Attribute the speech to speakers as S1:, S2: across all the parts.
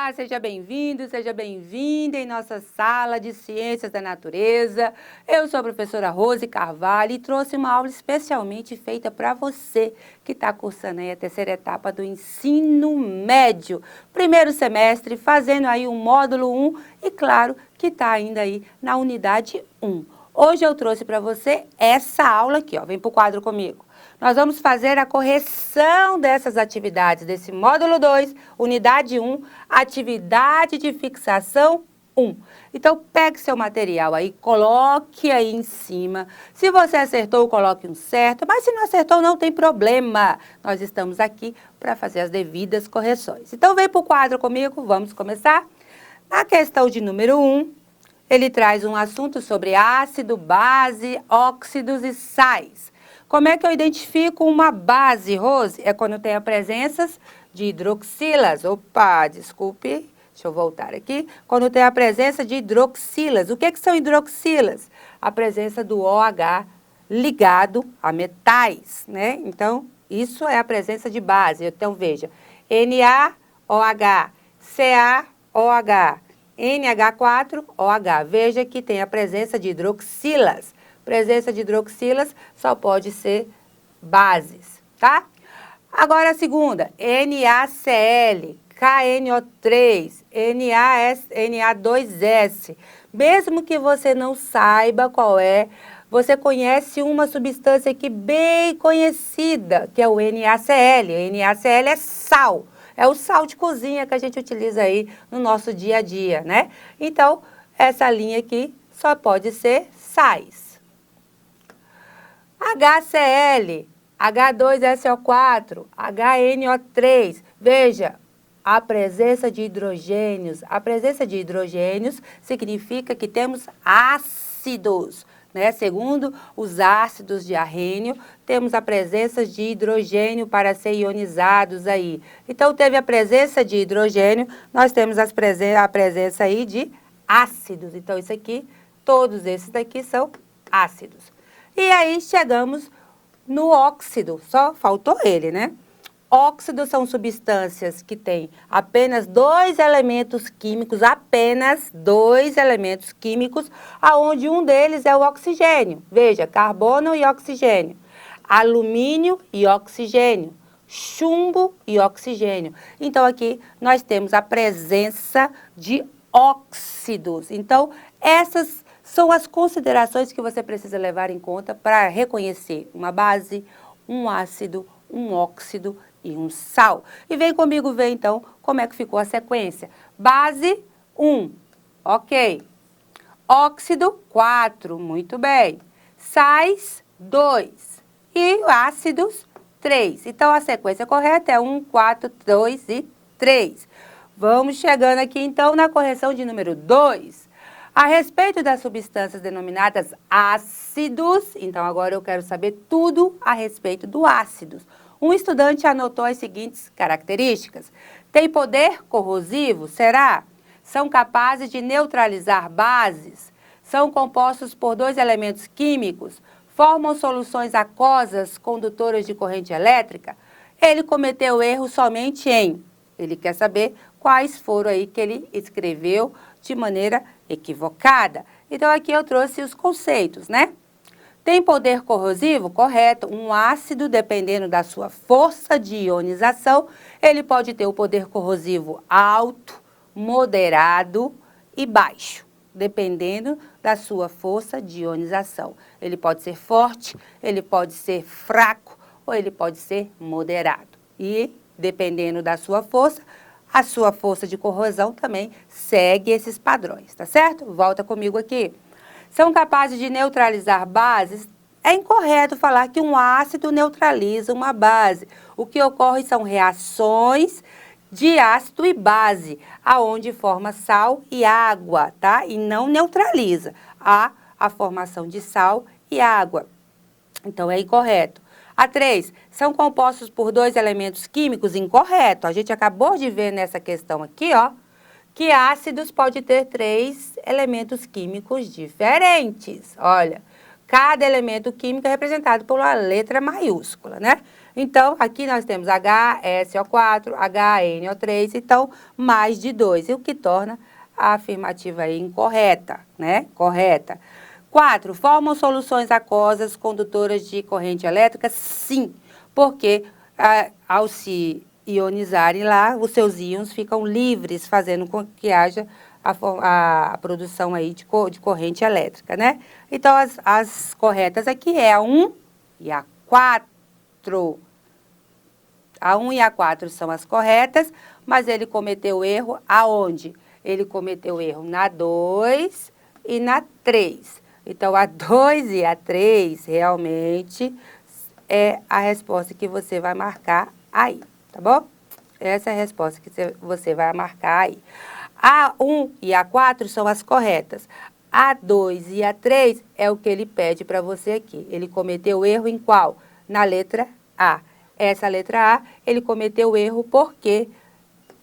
S1: Olá, seja bem-vindo, seja bem-vinda em nossa sala de Ciências da Natureza. Eu sou a professora Rose Carvalho e trouxe uma aula especialmente feita para você que está cursando aí a terceira etapa do ensino médio. Primeiro semestre, fazendo aí o módulo 1 e claro que está ainda aí na unidade 1. Hoje eu trouxe para você essa aula aqui, ó. Vem para o quadro comigo. Nós vamos fazer a correção dessas atividades, desse módulo 2, unidade 1, atividade de fixação 1. Então, pegue seu material aí, coloque aí em cima. Se você acertou, coloque um certo, mas se não acertou, não tem problema. Nós estamos aqui para fazer as devidas correções. Então, vem para o quadro comigo, vamos começar? Na questão de número 1, ele traz um assunto sobre ácido, base, óxidos e sais. Como é que eu identifico uma base, Rose? É quando tem a presença de hidroxilas. Opa, desculpe, deixa eu voltar aqui. Quando tem a presença de hidroxilas. O que são hidroxilas? A presença do OH ligado a metais, né? Então, isso é a presença de base. Então, veja, NaOH, CaOH, NH4OH. Veja que tem a presença de hidroxilas. Presença de hidroxilas só pode ser bases, tá? Agora a segunda, NaCl, KNO3, Na2S. Mesmo que você não saiba qual é, você conhece uma substância aqui bem conhecida, que é o NaCl. NaCl é sal, é o sal de cozinha que a gente utiliza aí no nosso dia a dia, né? Então, essa linha aqui só pode ser sais. HCl, H2SO4, HNO3. Veja, a presença de hidrogênios. A presença de hidrogênios significa que temos ácidos, né? Segundo os ácidos de arrênio, temos a presença de hidrogênio para ser ionizados aí. Então, teve a presença de hidrogênio, nós temos a presença aí de ácidos. Então, isso aqui, todos esses daqui são ácidos. E aí chegamos no óxido, só faltou ele, né? Óxidos são substâncias que têm apenas dois elementos químicos, aonde um deles é o oxigênio. Veja, carbono e oxigênio, alumínio e oxigênio, chumbo e oxigênio. Então, aqui nós temos a presença de óxidos. Então, essas são as considerações que você precisa levar em conta para reconhecer uma base, um ácido, um óxido e um sal. E vem comigo ver, então, como é que ficou a sequência. Base, 1, ok. Óxido, 4, muito bem. Sais, 2. E ácidos, 3. Então, a sequência correta é 1, 4, 2 e 3. Vamos chegando aqui, então, na correção de número 2. A respeito das substâncias denominadas ácidos, então agora eu quero saber tudo a respeito do ácidos. Um estudante anotou as seguintes características. Tem poder corrosivo? Será? São capazes de neutralizar bases? São compostos por dois elementos químicos? Formam soluções aquosas condutoras de corrente elétrica? Ele cometeu erro somente em... Ele quer saber quais foram aí que ele escreveu de maneira equivocada. Então, aqui eu trouxe os conceitos, né? Tem poder corrosivo? Correto. Um ácido, dependendo da sua força de ionização, ele pode ter o poder corrosivo alto, moderado e baixo, dependendo da sua força de ionização. Ele pode ser forte, ele pode ser fraco ou ele pode ser moderado. E, dependendo da sua força, a sua força de corrosão também segue esses padrões, tá certo? Volta comigo aqui. São capazes de neutralizar bases? É incorreto falar que um ácido neutraliza uma base. O que ocorre são reações de ácido e base, aonde forma sal e água, tá? E não neutraliza. Há a formação de sal e água. Então, é incorreto. A 3, são compostos por dois elementos químicos? Incorreto. A gente acabou de ver nessa questão aqui, ó, que ácidos pode ter 3 elementos químicos diferentes. Olha, Cada elemento químico é representado por uma letra maiúscula, né? Então, aqui nós temos HSO4, HNO3, então, mais de 2, o que torna a afirmativa aí incorreta, né? Correta. 4, formam soluções aquosas condutoras de corrente elétrica? Sim, porque ao se ionizarem lá, os seus íons ficam livres, fazendo com que haja a produção aí de corrente elétrica, né? Então, as corretas aqui é a 1 e a 4. A 1 e a 4 são as corretas, mas ele cometeu erro aonde? Ele cometeu erro na 2 e na 3. Então, a 2 e a 3 realmente é a resposta que você vai marcar aí, tá bom? Essa é a resposta que você vai marcar aí. A 1 e a 4 são as corretas. A 2 e a 3 é o que ele pede para você aqui. Ele cometeu erro em qual? Na letra A. Essa letra A, ele cometeu erro porque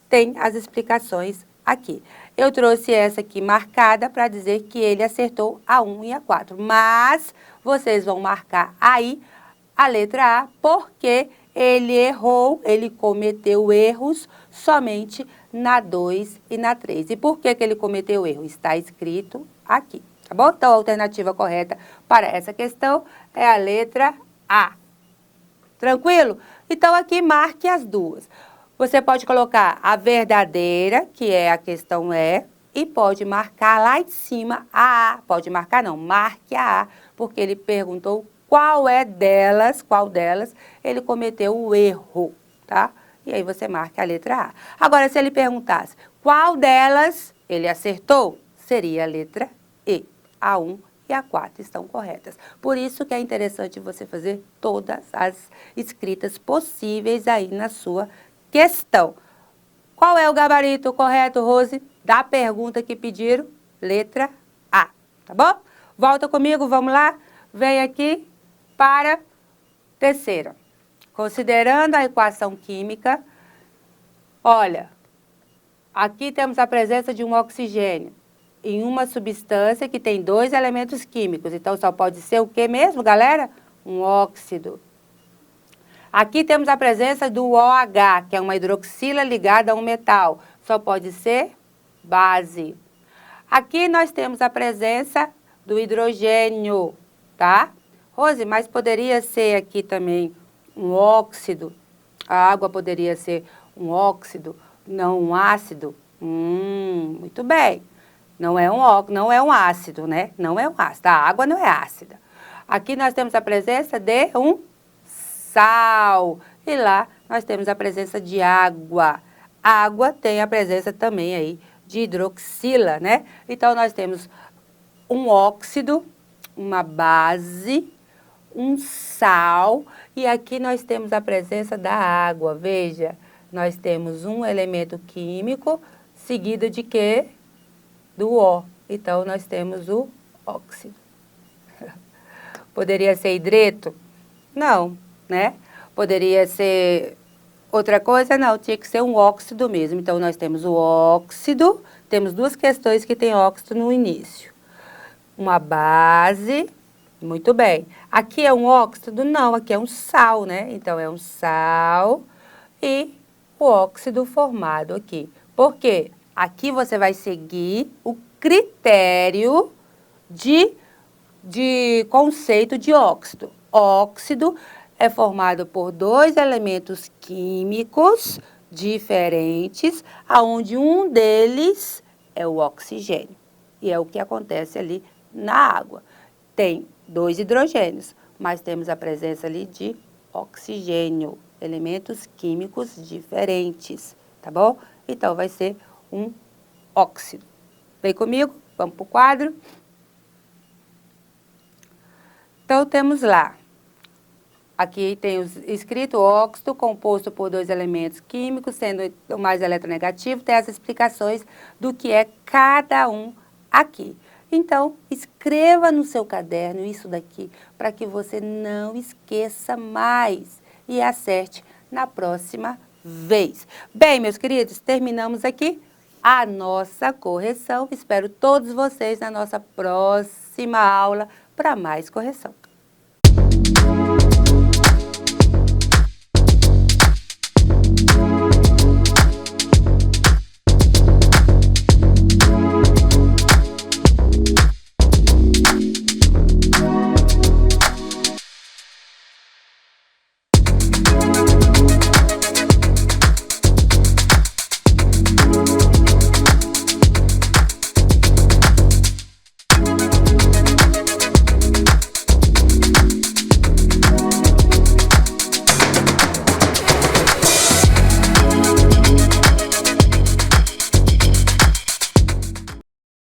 S1: tem as explicações aqui. Eu trouxe essa aqui marcada para dizer que ele acertou a 1 e a 4. Mas vocês vão marcar aí a letra A porque ele errou, ele cometeu erros somente na 2 e na 3. E por que ele cometeu erro? Está escrito aqui, tá bom? Então, a alternativa correta para essa questão é a letra A. Tranquilo? Então, aqui marque as duas. Você pode colocar a verdadeira, que é a questão e pode marcar lá em cima a A. Pode marcar não, marque a A, porque ele perguntou qual delas ele cometeu o erro, tá? E aí você marca a letra A. Agora, se ele perguntasse qual delas ele acertou, seria a letra E. A 1 e a 4 estão corretas. Por isso que é interessante você fazer todas as escritas possíveis aí na sua questão. Qual é o gabarito correto, Rose, da pergunta que pediram? Letra A, tá bom? Volta comigo, vamos lá? Vem aqui para terceira. Considerando a equação química, olha, aqui temos a presença de um oxigênio em uma substância que tem 2 elementos químicos. Então, só pode ser o que mesmo, galera? Um óxido. Aqui temos a presença do OH, que é uma hidroxila ligada a um metal. Só pode ser base. Aqui nós temos a presença do hidrogênio, tá? Rose, mas poderia ser aqui também um óxido? A água poderia ser um óxido, não um ácido? Muito bem. Não é um ácido, né? Não é um ácido. A água não é ácida. Aqui nós temos a presença de um sal. E lá nós temos a presença de água. A água tem a presença também aí de hidroxila, né? Então, nós temos um óxido, uma base, um sal, e aqui nós temos a presença da água. Veja, nós temos um elemento químico seguido de quê? Do O. Então, nós temos o óxido. Poderia ser hidreto? Não, né? Poderia ser outra coisa? Não, tinha que ser um óxido mesmo. Então, nós temos o óxido, temos duas questões que tem óxido no início. Uma base, muito bem. Aqui é um óxido? Não, aqui é um sal, né? Então, é um sal e o óxido formado aqui. Por quê? Aqui você vai seguir o critério de conceito de óxido. Óxido é formado por 2 elementos químicos diferentes, onde um deles é o oxigênio. E é o que acontece ali na água. Tem 2 hidrogênios, mas temos a presença ali de oxigênio, elementos químicos diferentes, tá bom? Então, vai ser um óxido. Vem comigo? Vamos para o quadro. Então, temos lá. Aqui tem escrito óxido, composto por 2 elementos químicos, sendo o mais eletronegativo, tem as explicações do que é cada um aqui. Então, escreva no seu caderno isso daqui, para que você não esqueça mais e acerte na próxima vez. Bem, meus queridos, terminamos aqui a nossa correção. Espero todos vocês na nossa próxima aula para mais correção.